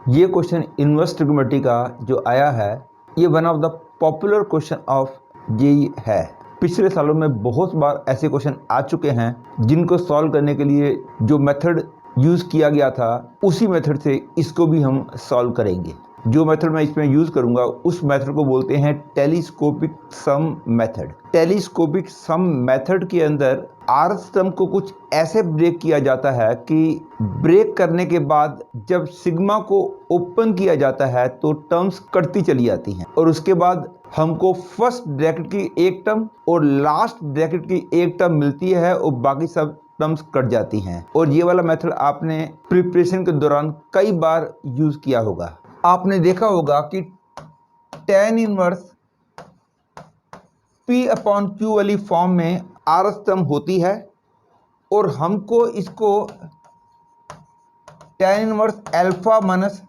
ये question inverse trigonometry का जो आया है, ये one of the popular question of JEE है। पिछले सालों में बहुत बार ऐसे क्वेश्चन आ चुके हैं जिनको सॉल्व करने के लिए जो मेथड यूज़ किया गया था उसी मेथड से इसको भी हम सॉल्व करेंगे। जो मेथड मैं इसमें यूज़ करूंगा उस मेथड को बोलते हैं telescopic sum method. Telescopic sum method के अंदर आर सम को कुछ ऐसे ब्रेक किया जाता है कि ब्रेक करने के बाद जब सिग्मा को ओपन किया जाता है तो टर्म्स कटती चली जाती हैं और उसके बाद हमको फर्स्ट ब्रैकेट की एक टर्म और लास्ट ब्रैकेट की एक टर्म मिलती है और बाकी सब टर्म्स कट जाती हैं। और ये वाला मेथड आपने प्रिपरेशन के दौरान कई बार यूज़ किया होगा। आपने देखा होगा कि tan inverse P upon Q वाली फॉर्म में आर टर्म होती है और हमको इसको tan inverse alpha minus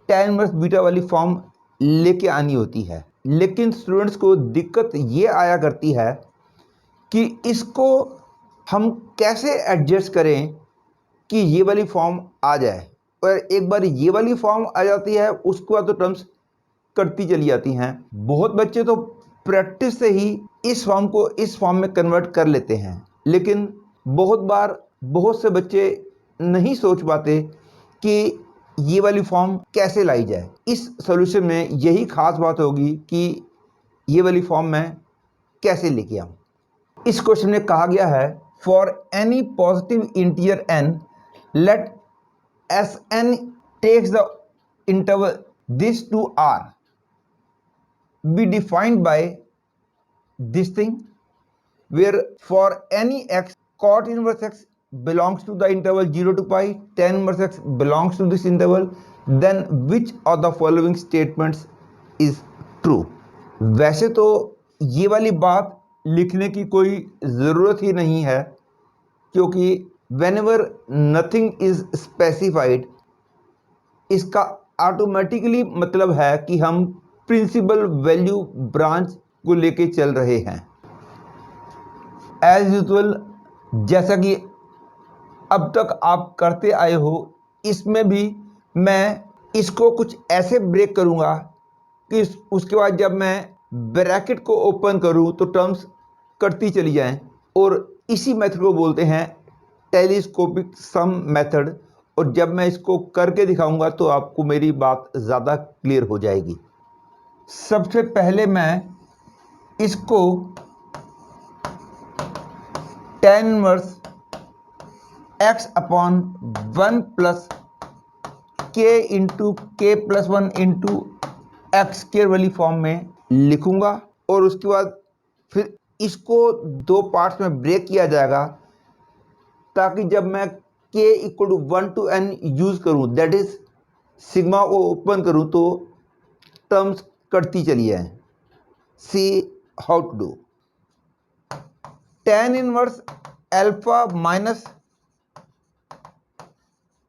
tan inverse beta वाली फॉर्म लेके आनी होती है। लेकिन स्टूडेंट्स को दिक्कत ये आया करती है कि इसको हम कैसे एडजस्ट करें कि ये वाली फॉर्म आ जाए, और एक बार ये वाली फॉर्म आ जाती है उसके बाद तो टर्म्स कटती चली जाती हैं। बहुत बच्चे तो प्रैक्टिस से ही इस फॉर्म को इस फॉर्म में कन्वर्ट कर लेते हैं, लेकिन बहुत बार बहुत से बच्चे नहीं सोच पाते कि ये वाली फॉर्म कैसे लाई जाए। इस सॉल्यूशन में यही खास बात होगी कि ये वाली फॉर्म मैं कैसे लेके आऊँ। इस क्वेश्चन में कहा गया है for any positive integer n let Sn takes the interval this to R be defined by this thing where for any x cot inverse x belongs to the interval 0 to pi, tan inverse x belongs to this interval, then which of the following statements is true। वैसे तो ये वाली बात लिखने की कोई ज़रूरत ही नहीं है, क्योंकि whenever nothing is specified इसका ऑटोमेटिकली मतलब है कि हम प्रिंसिपल वैल्यू ब्रांच को लेके चल रहे हैं। एज यूजुअल जैसा कि अब तक आप करते आए हो, इसमें भी मैं इसको कुछ ऐसे ब्रेक करूंगा कि उसके बाद जब मैं ब्रैकेट को ओपन करूं तो टर्म्स कटती चली जाएं, और इसी मेथड को बोलते हैं टेलीस्कोपिक सम मेथड। और जब मैं इसको करके दिखाऊंगा तो आपको मेरी बात ज़्यादा क्लियर हो जाएगी। सबसे पहले मैं इसको tan inverse x upon 1 plus k into k plus 1 into x square वाली फॉर्म में लिखूंगा, और उसके बाद फिर इसको दो पार्ट्स में ब्रेक किया जाएगा ताकि जब मैं k equal to 1 to n use करूँ, दैट इज सिग्मा को ओपन करूँ, तो टर्म्स कटती चली जाए। See how to do. tan inverse alpha minus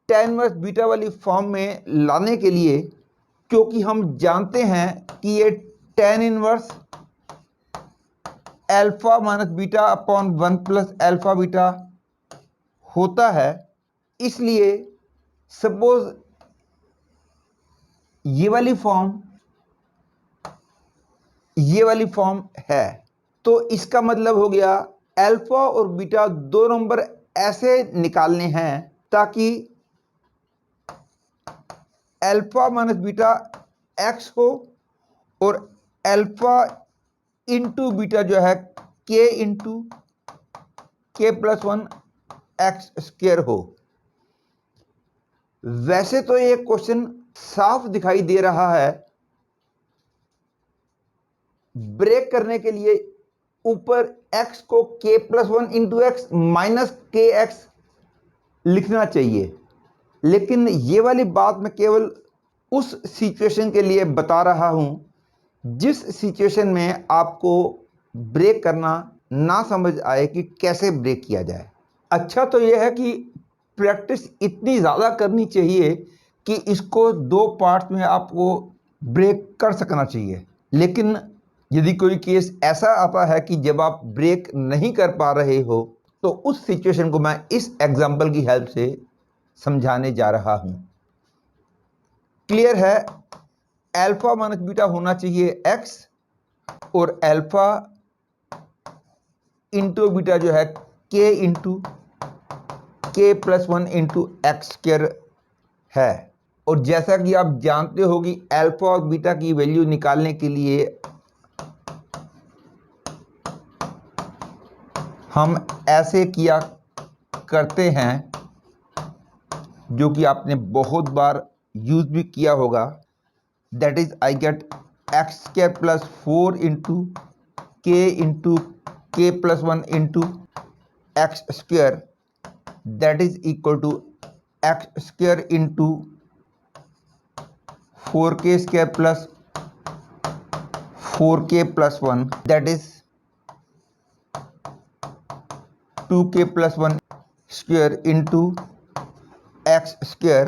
tan inverse beta वाली फॉर्म में लाने के लिए, क्योंकि हम जानते हैं कि ये tan inverse alpha minus beta upon 1 plus alpha beta होता है, इसलिए सपोज ये वाली फॉर्म है, तो इसका मतलब हो गया अल्फा और बीटा दो नंबर ऐसे निकालने हैं ताकि अल्फा माइनस बीटा एक्स हो और अल्फा इंटू बीटा जो है के into k plus 1 x square हो। वैसे तो ये क्वेश्चन साफ दिखाई दे रहा है, ब्रेक करने के लिए ऊपर x को k plus 1 into x minus के एक्स लिखना चाहिए, लेकिन ये वाली बात मैं केवल उस सिचुएशन के लिए बता रहा हूं जिस सिचुएशन में आपको ब्रेक करना ना समझ आए कि कैसे ब्रेक किया जाए। अच्छा तो यह है कि प्रैक्टिस इतनी ज़्यादा करनी चाहिए कि इसको दो पार्ट में आपको ब्रेक कर सकना चाहिए। लेकिन यदि कोई केस ऐसा आता है कि जब आप ब्रेक नहीं कर पा रहे हो तो उस सिचुएशन को मैं इस एग्जाम्पल की हेल्प से समझाने जा रहा हूं। क्लियर है? अल्फा माइनस बीटा होना चाहिए x और अल्फा इंटू बीटा जो है k into k plus 1 into x square है। और जैसा कि आप जानते हो कि अल्फा और बीटा की वैल्यू निकालने के लिए हम ऐसे किया करते हैं, जो कि आपने बहुत बार यूज भी किया होगा। That is I get x square plus 4 into k plus 1 into x square, that is equal to x square into 4k square plus 4k plus 1, that is 2k plus 1 square into x square,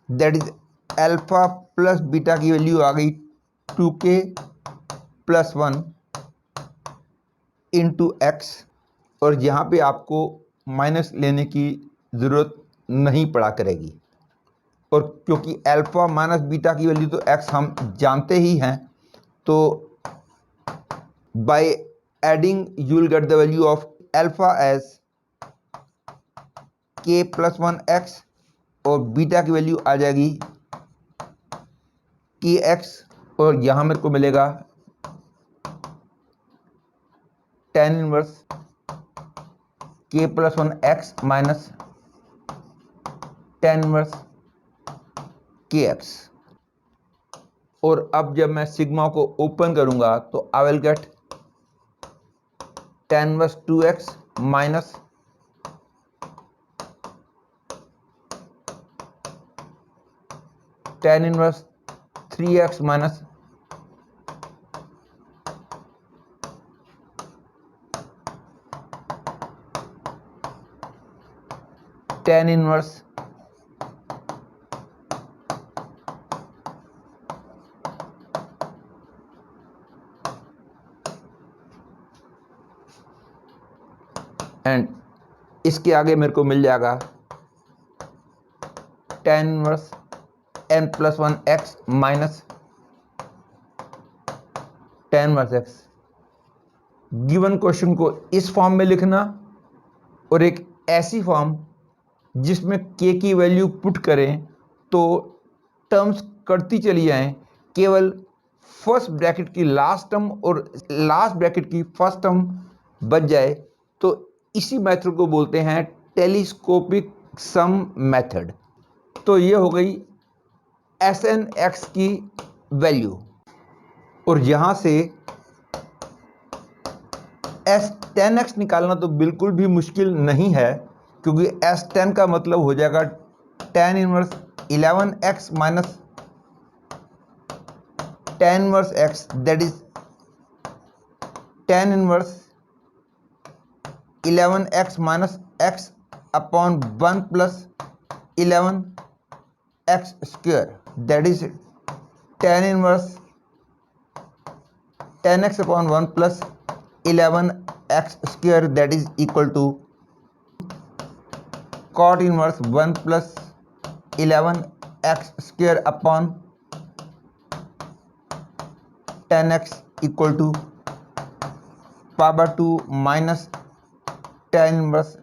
that is alpha plus beta की value आ गई 2k plus 1 into x. और यहाँ पे आपको minus लेने की ज़रूरत नहीं पड़ा करेगी, और क्योंकि अल्फा माइनस बीटा की वैल्यू तो एक्स हम जानते ही हैं, तो by adding you will get the value of alpha as k plus 1 x और बीटा की वैल्यू आ जाएगी k एक्स, और यहाँ मेरे को मिलेगा tan inverse k plus 1 x minus tan inverse k x. और अब जब मैं सिग्मा को ओपन करूंगा तो I will get tan inverse 2x minus tan inverse 3x minus tan inverse and इसके आगे मेरे को मिल जाएगा tan inverse n plus 1 x minus tan inverse x. Given question को इस फॉर्म में लिखना और एक ऐसी फॉर्म जिसमें k की वैल्यू पुट करें तो टर्म्स करती चली जाएं, केवल फर्स्ट ब्रैकेट की लास्ट टर्म और लास्ट ब्रैकेट की फर्स्ट टर्म बच जाए, तो इसी मेथड को बोलते हैं टेलीस्कोपिक सम मेथड। तो ये हो गई Sn(x) की वैल्यू, और यहां से S10(x) निकालना तो बिल्कुल भी मुश्किल नहीं है, क्योंकि S10 का मतलब हो जाएगा tan inverse 11x minus tan inverse x, that is tan inverse 11x minus x upon 1 plus 11x square, that is tan inverse 10x upon 1 plus 11x square, that is equal to cot inverse 1 plus 11x square upon 10x equal to power 2 minus tan inverse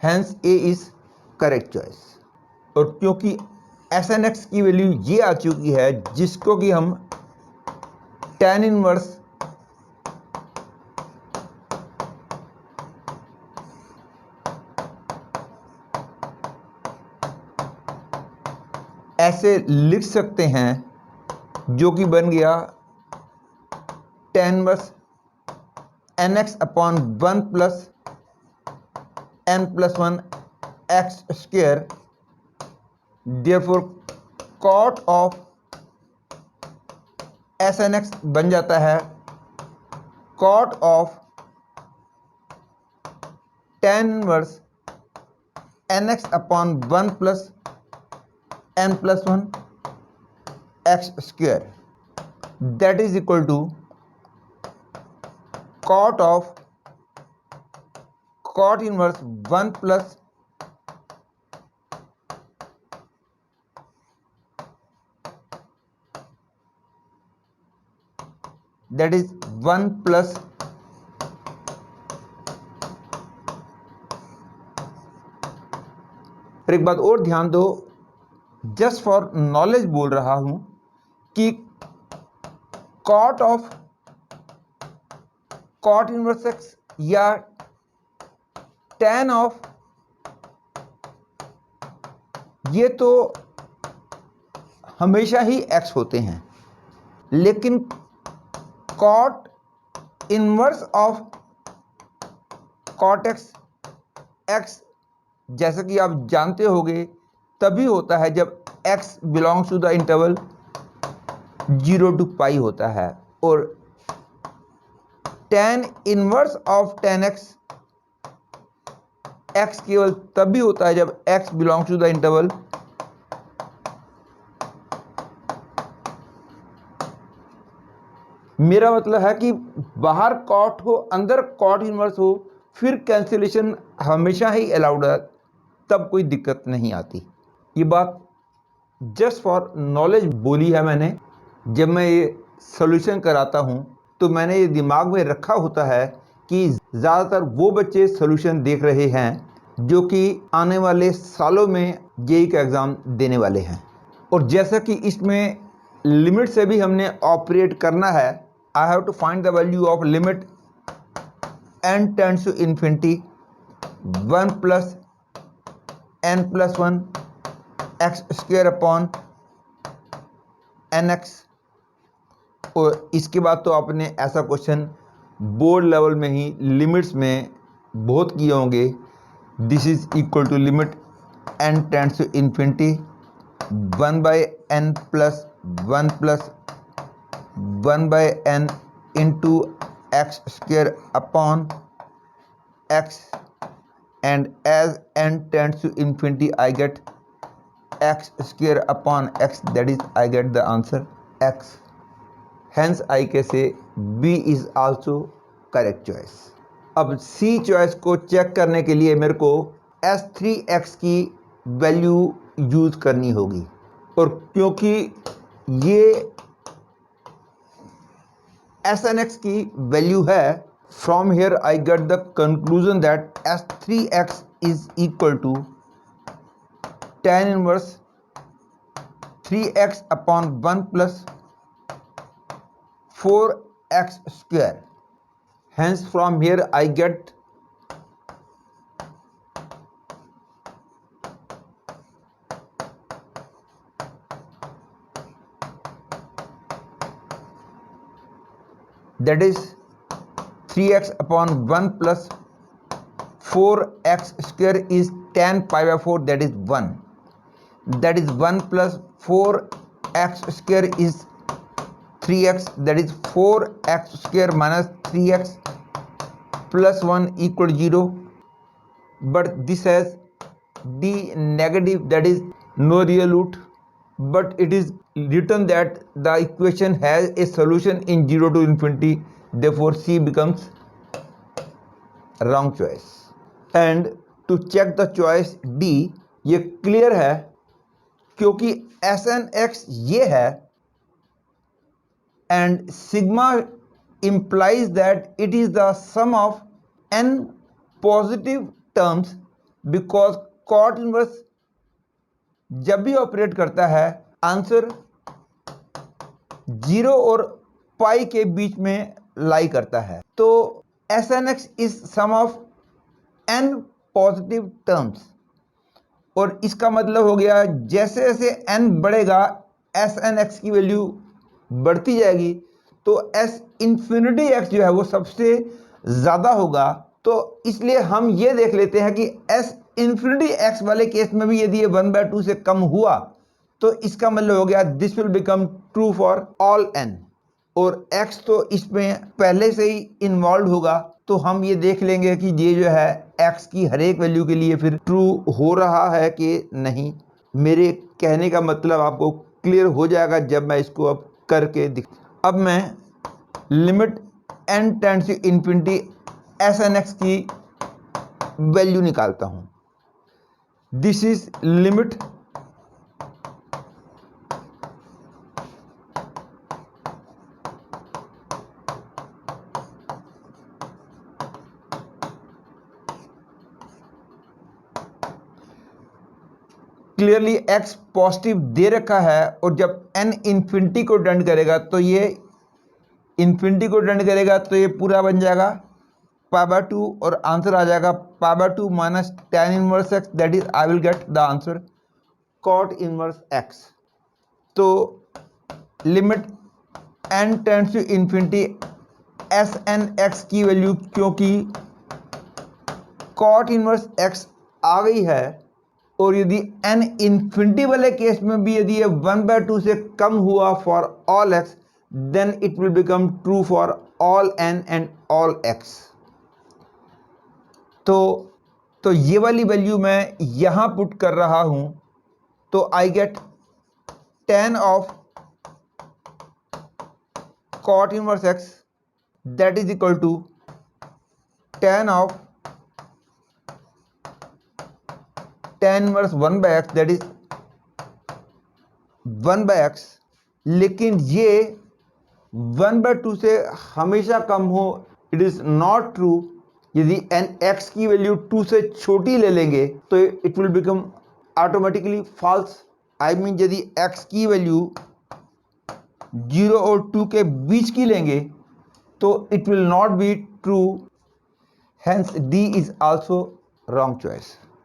hence A is correct choice. और क्योंकि Sn(x) की value ये आ चुकी है, जिसको कि हम tan inverse ऐसे लिख सकते हैं, जो कि बन गया tan inverse nx upon 1 plus n plus 1 x square, therefore cot of Sn(x) बन जाता है cot of tan inverse nx upon 1 plus n plus 1 x square. That is equal to cot of cot inverse 1 plus that is 1 plus एक बात और ध्यान दो, just for knowledge बोल रहा हूं कि cot of cot inverse x या tan ऑफ, ये तो हमेशा ही x होते हैं, लेकिन cot inverse of cot x x जैसा कि आप जानते होंगे तभी होता है जब x belongs to the interval 0 to pi होता है, और tan inverse of tan x x केवल तभी होता है जब x belongs to the interval मेरा मतलब है कि बाहर कॉट हो अंदर कॉट इनवर्स हो, फिर कैंसिलेशन हमेशा ही अलाउड है, तब कोई दिक्कत नहीं आती। ये बात जस्ट फॉर नॉलेज बोली है मैंने। जब मैं ये सॉल्यूशन कराता हूँ तो मैंने ये दिमाग में रखा होता है कि ज़्यादातर वो बच्चे सॉल्यूशन देख रहे हैं जो कि आने वाले सालों में जेईई का एग्ज़ाम देने वाले हैं, और जैसा कि इसमें लिमिट से भी हमने ऑपरेट करना है। I have to find the value of limit n tends to infinity 1 plus n plus 1 x square upon nx, और इसके बाद तो आपने ऐसा क्वेश्चन बोर्ड लेवल में ही लिमिट्स में बहुत किए होंगे। This is equal to limit n tends to infinity 1 by n plus 1 plus 1 by n into x square upon x, and as n tends to infinity I get x square upon x, that is I get the answer x. Hence I can say B is also correct choice. अब C choice को check करने के लिए मेरे को S3x की value use करनी होगी, और क्योंकि ये Snx की वैल्यू है, from here I get the conclusion that S3x is equal to tan inverse 3x upon 1 plus 4x square. Hence from here I get that is 3x upon 1 plus 4x square is tan pi by 4, that is 1. That is 1 plus 4x square is 3x, that is 4x square minus 3x plus 1 equal to 0. But this has the negative, that is no real root, but it is written that the equation has a solution in 0 to infinity, therefore C becomes wrong choice. And to check the choice D, ये clear है क्योंकि Snx ये है, and sigma implies that it is the sum of n positive terms, because cot inverse जब भी operate करता है answer 0 और पाई के बीच में लाई करता है। तो Snx is sum of n positive terms, और इसका मतलब हो गया जैसे जैसे n बढ़ेगा Snx की वैल्यू बढ़ती जाएगी, तो S इन्फिनिटी x जो है वो सबसे ज़्यादा होगा। तो इसलिए हम ये देख लेते हैं कि S इन्फिनिटी x वाले केस में भी यदि ये 1/2 से कम हुआ तो इसका मतलब हो गया this will become true for all n, और x तो इसमें पहले से ही इन्वॉल्व होगा, तो हम ये देख लेंगे कि ये जो है x की हर एक वैल्यू के लिए फिर ट्रू हो रहा है कि नहीं। मेरे कहने का मतलब आपको क्लियर हो जाएगा जब मैं इसको अब करके अब मैं limit n tends to infinity S N x की वैल्यू निकालता हूं। This is limit clearly x positive दे रखा है, और जब n इन्फिनिटी को टेंड करेगा तो ये इन्फिनिटी को टेंड करेगा तो ये पूरा बन जाएगा π/2, और आंसर आ जाएगा π/2 minus tan inverse x, that is I will get the answer cot inverse x। तो limit n tends to infinity S N x की वैल्यू, क्योंकि cot इनवर्स x आ गई है, और यदि n इन्फिनिटी वाले केस में भी यदि ये 1/2 से कम हुआ for all x, then it will become true for all n and all x। तो ये वाली वैल्यू मैं यहां पुट कर रहा हूं, तो I get tan of cot inverse x that is equal to tan of tan inverse 1/x that is 1/x। लेकिन ये 1/2 से हमेशा कम हो, इट इज नॉट ट्रू। यदि n x की वैल्यू 2 से छोटी ले लेंगे तो it will become automatically false. I mean यदि x की वैल्यू 0 और 2 के बीच की लेंगे तो it will not be true, hence D is also wrong choice.